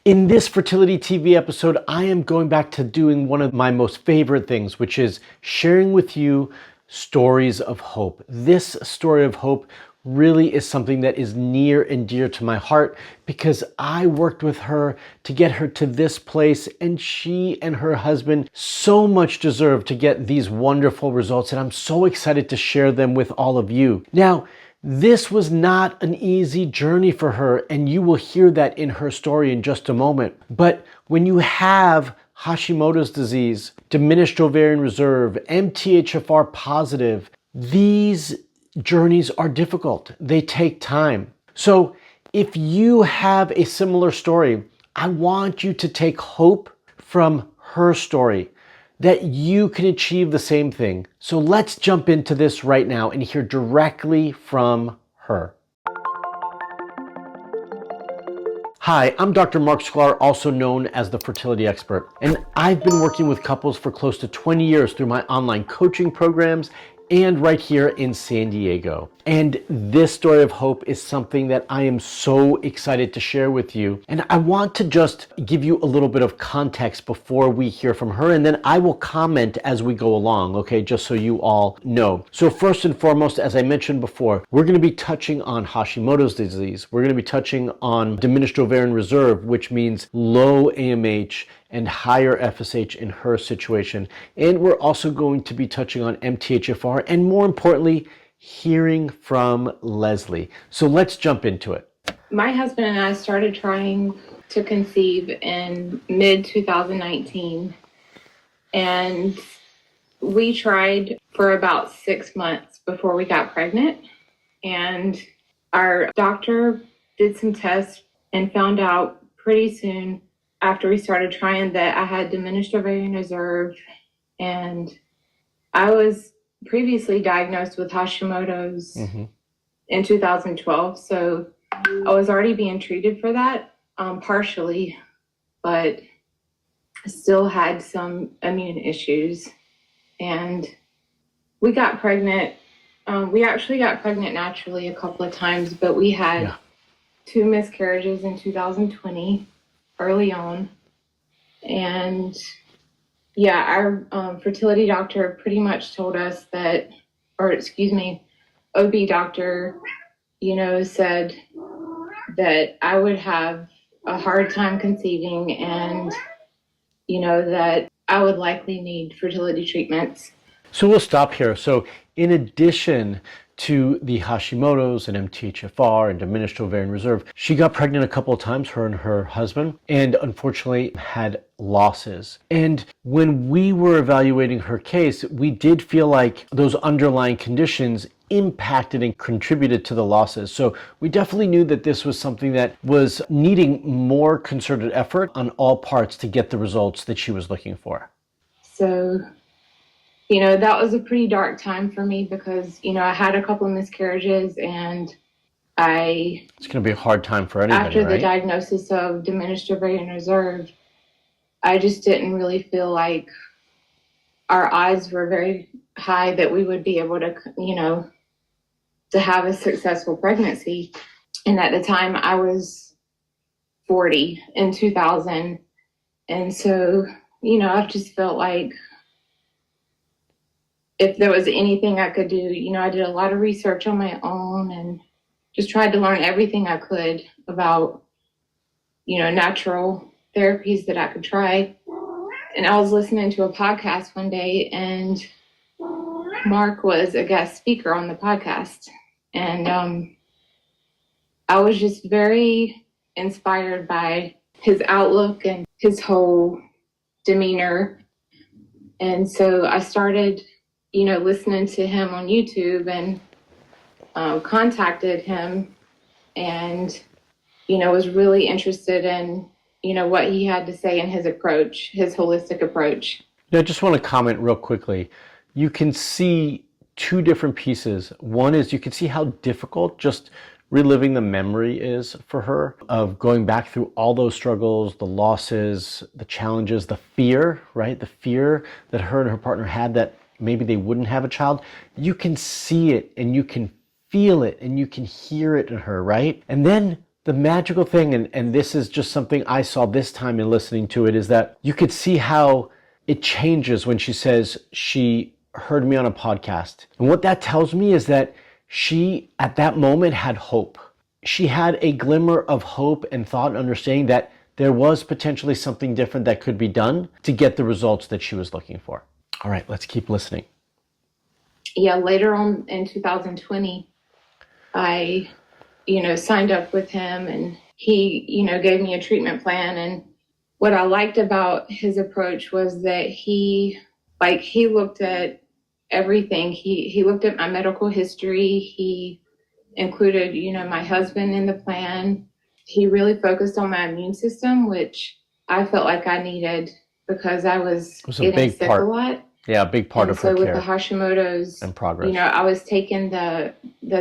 In this Fertility TV episode, I am going back to doing one of my most favorite things, which is sharing with you stories of hope. This story of hope really is something that is near and dear to my heart because I worked with her to get her to this place, and she and her husband so much deserve to get these wonderful results, and I'm so excited to share them with all of you. Now, this was not an easy journey for her, and you will hear that in her story in just a moment. But when you have Hashimoto's disease, diminished ovarian reserve, MTHFR positive, these journeys are difficult. They take time. So if you have a similar story, I want you to take hope from her story, that you can achieve the same thing. So let's jump into this right now and hear directly from her. Hi, I'm Dr. Mark Sklar, also known as the Fertility Expert, and I've been working with couples for close to 20 years through my online coaching programs and right here in San Diego. And this story of hope is something that I am so excited to share with you. And I want to just give you a little bit of context before we hear from her, and then I will comment as we go along, okay, just so you all know. So first and foremost, as I mentioned before, we're going to be touching on Hashimoto's disease. We're going to be touching on diminished ovarian reserve, which means low AMH and higher FSH in her situation. And we're also going to be touching on MTHFR and, more importantly, hearing from Leslie. So let's jump into it. My husband and I started trying to conceive in mid-2019, and we tried for about 6 months before we got pregnant. And our doctor did some tests and found out pretty soon after we started trying that I had diminished ovarian reserve, and I was previously diagnosed with Hashimoto's in 2012. So I was already being treated for that partially, but still had some immune issues. And we got pregnant. We actually got pregnant naturally a couple of times, but we had 2 miscarriages in 2020. Early on. And our fertility doctor pretty much told us that, OB doctor, said that I would have a hard time conceiving, and, that I would likely need fertility treatments. So we'll stop here. So in addition to the Hashimoto's and MTHFR and diminished ovarian reserve, she got pregnant a couple of times, her and her husband, and unfortunately had losses. And when we were evaluating her case, we did feel like those underlying conditions impacted and contributed to the losses. So we definitely knew that this was something that was needing more concerted effort on all parts to get the results that she was looking for. So that was a pretty dark time for me because, I had a couple of miscarriages, and it's going to be a hard time for anybody, after right? the diagnosis of diminished ovarian reserve, I just didn't really feel like our odds were very high that we would be able to, to have a successful pregnancy. And at the time I was 40 in 2000. And so, I've just felt like if there was anything I could do, I did a lot of research on my own and just tried to learn everything I could about, natural therapies that I could try. And I was listening to a podcast one day, and Mark was a guest speaker on the podcast. And I was just very inspired by his outlook and his whole demeanor. And so I started listening to him on YouTube, and contacted him, and, was really interested in, what he had to say and his approach, his holistic approach. Now, I just want to comment real quickly. You can see 2 different pieces. One is you can see how difficult just reliving the memory is for her of going back through all those struggles, the losses, the challenges, the fear, right? The fear that her and her partner had that maybe they wouldn't have a child. You can see it, and you can feel it, and you can hear it in her, right? And then the magical thing, and this is just something I saw this time in listening to it, is that you could see how it changes when she says she heard me on a podcast. And what that tells me is that she, at that moment, had hope. She had a glimmer of hope and thought and understanding that there was potentially something different that could be done to get the results that she was looking for. All right, let's keep listening. Yeah, later on in 2020, I, signed up with him, and he, gave me a treatment plan. And what I liked about his approach was that he looked at everything. He looked at my medical history. He included, my husband in the plan. He really focused on my immune system, which I felt like I needed because I was getting sick a lot. Yeah, a big part of her care. So with the Hashimoto's and progress, I was taking the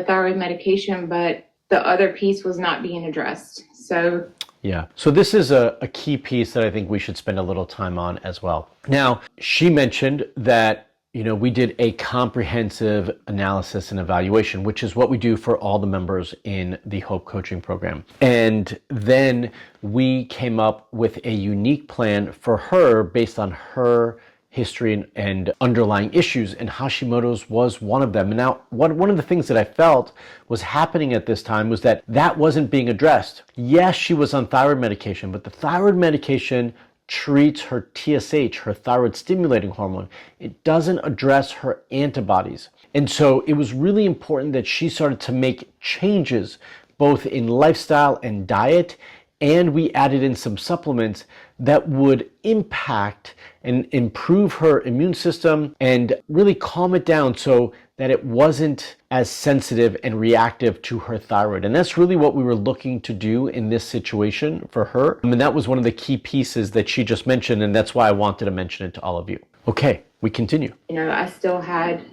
thyroid medication, but the other piece was not being addressed. So yeah. So this is a key piece that I think we should spend a little time on as well. Now, she mentioned that, we did a comprehensive analysis and evaluation, which is what we do for all the members in the Hope Coaching Program. And then we came up with a unique plan for her based on her history and underlying issues, and Hashimoto's was one of them. And now, one of the things that I felt was happening at this time was that wasn't being addressed. Yes, she was on thyroid medication, but the thyroid medication treats her TSH, her thyroid stimulating hormone. It doesn't address her antibodies. And so it was really important that she started to make changes both in lifestyle and diet, and we added in some supplements that would impact and improve her immune system and really calm it down so that it wasn't as sensitive and reactive to her thyroid. And that's really what we were looking to do in this situation for her. And that was one of the key pieces that she just mentioned, and that's why I wanted to mention it to all of you. Okay, we continue. I still had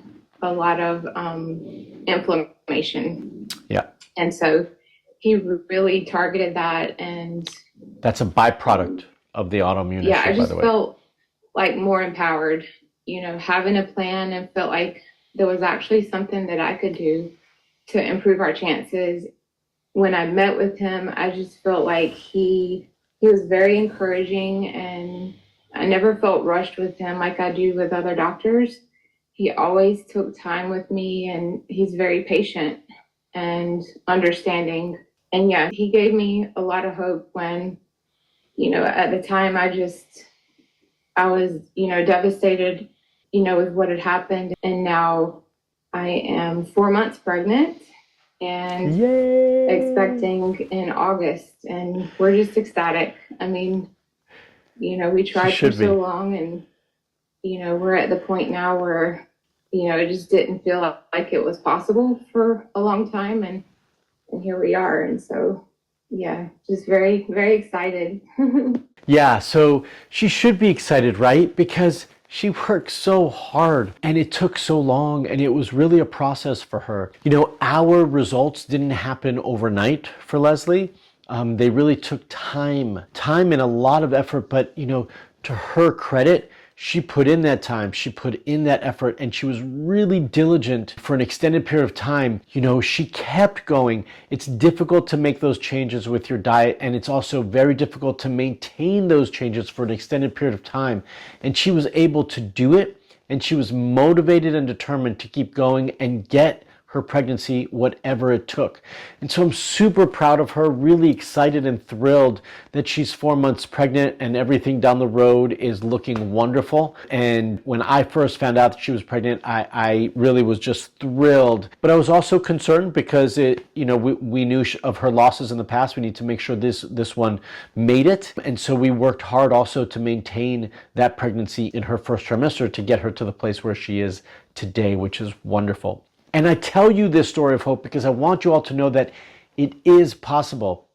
a lot of inflammation. Yeah. And so he really targeted that, and that's a byproduct of the autoimmune issue, I just by the way. felt like more empowered, having a plan, and felt like there was actually something that I could do to improve our chances. When I met with him, I just felt like he was very encouraging, and I never felt rushed with him like I do with other doctors. He always took time with me, and he's very patient and understanding. And yeah, he gave me a lot of hope when, at the time I was, devastated, with what had happened. And now I am 4 months pregnant and Yay! Expecting in August. And we're just ecstatic. I mean, we tried for so long, and, we're at the point now where, it just didn't feel like it was possible for a long time. And here we are. And so, yeah, just very, very excited. Yeah, so she should be excited, right? Because she worked so hard and it took so long, and it was really a process for her. Our results didn't happen overnight for Leslie. They really took time and a lot of effort, but to her credit, she put in that time, she put in that effort, and she was really diligent for an extended period of time. She kept going. It's difficult to make those changes with your diet, and it's also very difficult to maintain those changes for an extended period of time. And she was able to do it, and she was motivated and determined to keep going and get her pregnancy, whatever it took. And so I'm super proud of her, really excited and thrilled that she's 4 months pregnant and everything down the road is looking wonderful. And when I first found out that she was pregnant, I really was just thrilled. But I was also concerned because we knew of her losses in the past. We need to make sure this one made it. And so we worked hard also to maintain that pregnancy in her first trimester to get her to the place where she is today, which is wonderful. And I tell you this story of hope because I want you all to know that it is possible.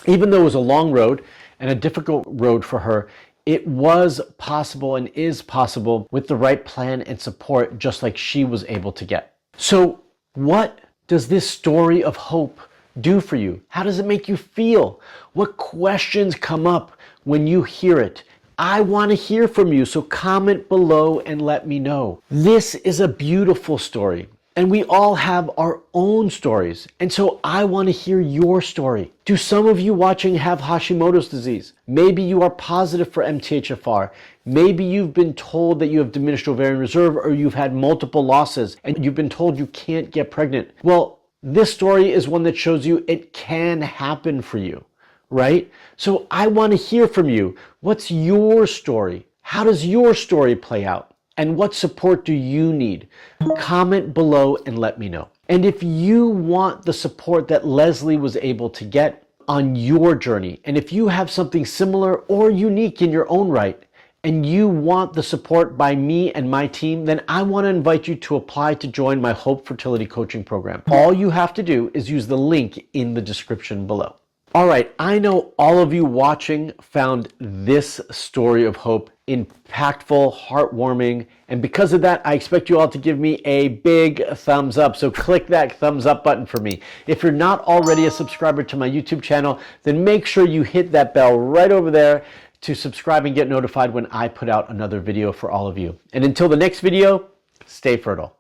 Even though it was a long road and a difficult road for her, it was possible and is possible with the right plan and support, just like she was able to get. So what does this story of hope do for you? How does it make you feel? What questions come up when you hear it? I want to hear from you, so comment below and let me know. This is a beautiful story. And we all have our own stories. And so I want to hear your story. Do some of you watching have Hashimoto's disease? Maybe you are positive for MTHFR. Maybe you've been told that you have diminished ovarian reserve, or you've had multiple losses and you've been told you can't get pregnant. Well, this story is one that shows you it can happen for you, right? So I want to hear from you. What's your story? How does your story play out? And what support do you need? Comment below and let me know. And if you want the support that Leslie was able to get on your journey, and if you have something similar or unique in your own right, and you want the support by me and my team, then I want to invite you to apply to join my Hope Fertility Coaching Program. All you have to do is use the link in the description below. All right, I know all of you watching found this story of hope impactful, heartwarming, and because of that, I expect you all to give me a big thumbs up. So click that thumbs up button for me. If you're not already a subscriber to my YouTube channel, then make sure you hit that bell right over there to subscribe and get notified when I put out another video for all of you. And until the next video, stay fertile.